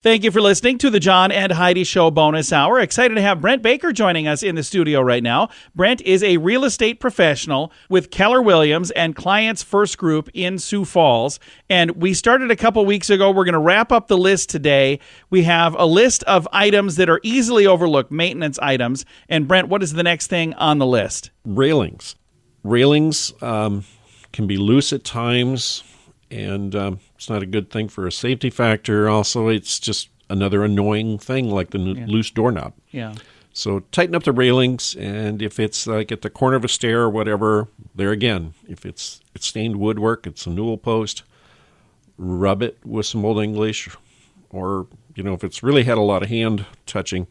Thank you for listening to the John and Heidi Show Bonus Hour. Excited to have Brent Baker joining us in the studio right now. Brent is a real estate professional with Keller Williams and Clients First Group in Sioux Falls. And we started a couple weeks ago. We're going to wrap up the list today. We have a list of items that are easily overlooked, maintenance items. And Brent, what is the next thing on the list? Railings. Railings can be loose at times, and it's not a good thing for a safety factor. Also, it's just another annoying thing like the loose doorknob. Yeah. So tighten up the railings, and if it's like at the corner of a stair or whatever, there again, if it's stained woodwork, it's a newel post, rub it with some Old English, or, if it's really had a lot of hand touching,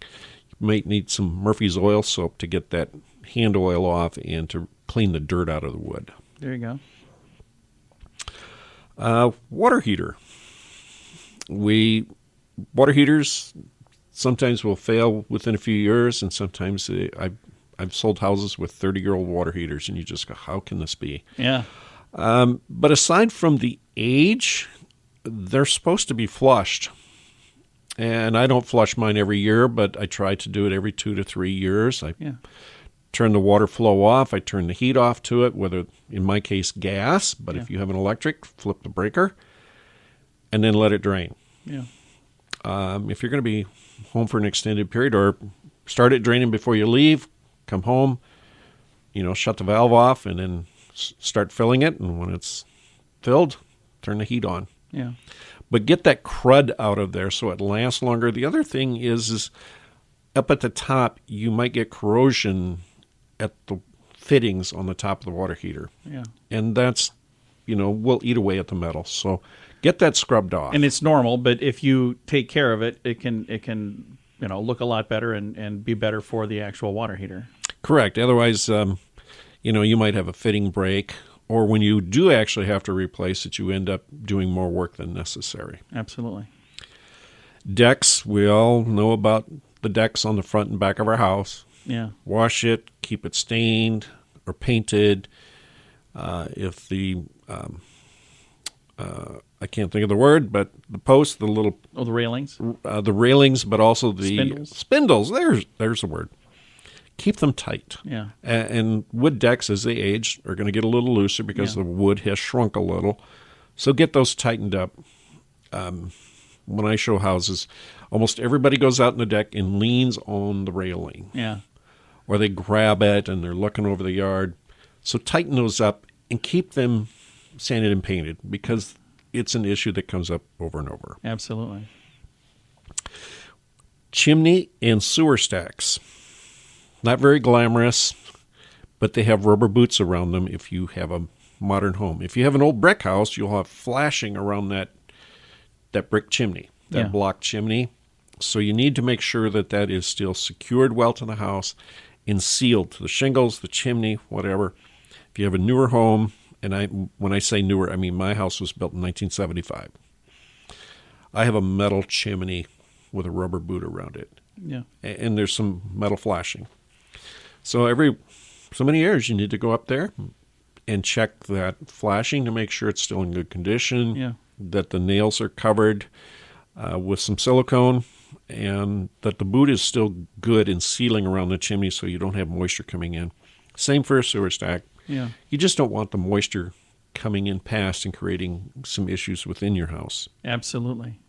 you might need some Murphy's oil soap to get that hand oil off and to clean the dirt out of the wood. There you go. Water heater. Water heaters sometimes will fail within a few years, and sometimes I've sold houses with 30-year-old water heaters, and you just go, how can this be? Yeah. But aside from the age, they're supposed to be flushed. And I don't flush mine every year, but I try to do it every 2 to 3 years. I turn the water flow off. I turn the heat off to it, whether, in my case, gas. But if you have an electric, flip the breaker and then let it drain. Yeah. If you're going to be home for an extended period, or start it draining before you leave, come home, shut the valve off and then start filling it. And when it's filled, turn the heat on. Yeah. But get that crud out of there so it lasts longer. The other thing is up at the top, you might get corrosion at the fittings on the top of the water heater. Yeah. And that's, will eat away at the metal. So get that scrubbed off. And it's normal, but if you take care of it, it can look a lot better and be better for the actual water heater. Correct. Otherwise, you might have a fitting break, or when you do actually have to replace it, you end up doing more work than necessary. Absolutely. Decks, we all know about the decks on the front and back of our house. Yeah. Wash it, keep it stained or painted. If the, I can't think of the word, but the posts, the little... Oh, the railings? The railings, but also the... Spindles. There's the word. Keep them tight. Yeah. And wood decks, as they age, are going to get a little looser because the wood has shrunk a little. So get those tightened up. When I show houses, almost everybody goes out in the deck and leans on the railing. Yeah. Or they grab it and they're looking over the yard. So tighten those up and keep them sanded and painted, because it's an issue that comes up over and over. Absolutely. Chimney and sewer stacks. Not very glamorous, but they have rubber boots around them if you have a modern home. If you have an old brick house, you'll have flashing around that brick chimney, that block chimney. So you need to make sure that is still secured well to the house and sealed to the shingles, the chimney, whatever. If you have a newer home, and when I say newer, I mean my house was built in 1975. I have a metal chimney with a rubber boot around it. Yeah. And there's some metal flashing. So every so many years you need to go up there and check that flashing to make sure it's still in good condition, that the nails are covered with some silicone, and that the boot is still good in sealing around the chimney so you don't have moisture coming in. Same for a sewer stack. Yeah. You just don't want the moisture coming in past and creating some issues within your house. Absolutely.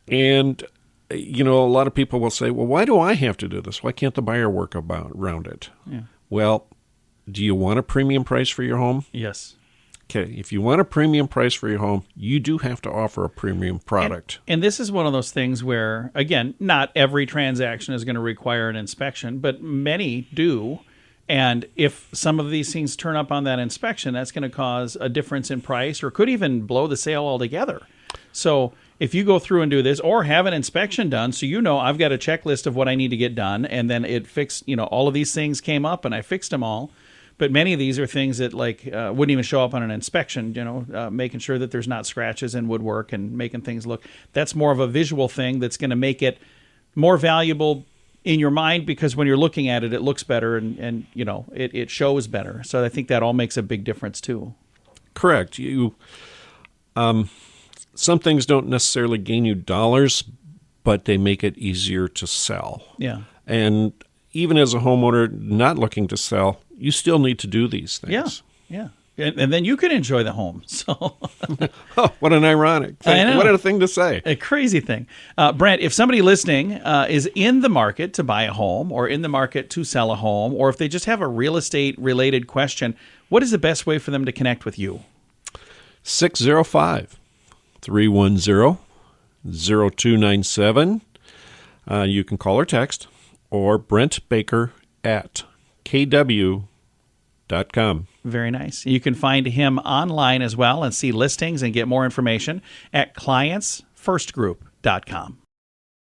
And, a lot of people will say, well, why do I have to do this? Why can't the buyer work around it? Yeah. Well, do you want a premium price for your home? Yes. Okay, if you want a premium price for your home, you do have to offer a premium product. And this is one of those things where, again, not every transaction is going to require an inspection, but many do. And if some of these things turn up on that inspection, that's going to cause a difference in price or could even blow the sale altogether. So if you go through and do this, or have an inspection done, so I've got a checklist of what I need to get done, and then it fixed, all of these things came up and I fixed them all. But many of these are things that wouldn't even show up on an inspection, making sure that there's not scratches in woodwork and making things look. That's more of a visual thing that's going to make it more valuable in your mind, because when you're looking at it, it looks better and it shows better. So I think that all makes a big difference too. Correct. some things don't necessarily gain you dollars, but they make it easier to sell. Yeah. And even as a homeowner not looking to sell, you still need to do these things. Yeah. And then you can enjoy the home. So, Oh, what an ironic thing. I know. What a thing to say. a crazy thing. Brent, if somebody listening is in the market to buy a home or in the market to sell a home, or if they just have a real estate related question, what is the best way for them to connect with you? 605-310-0297. You can call or text, or Brent Baker at kw.com. Very nice. You can find him online as well and see listings and get more information at clientsfirstgroup.com.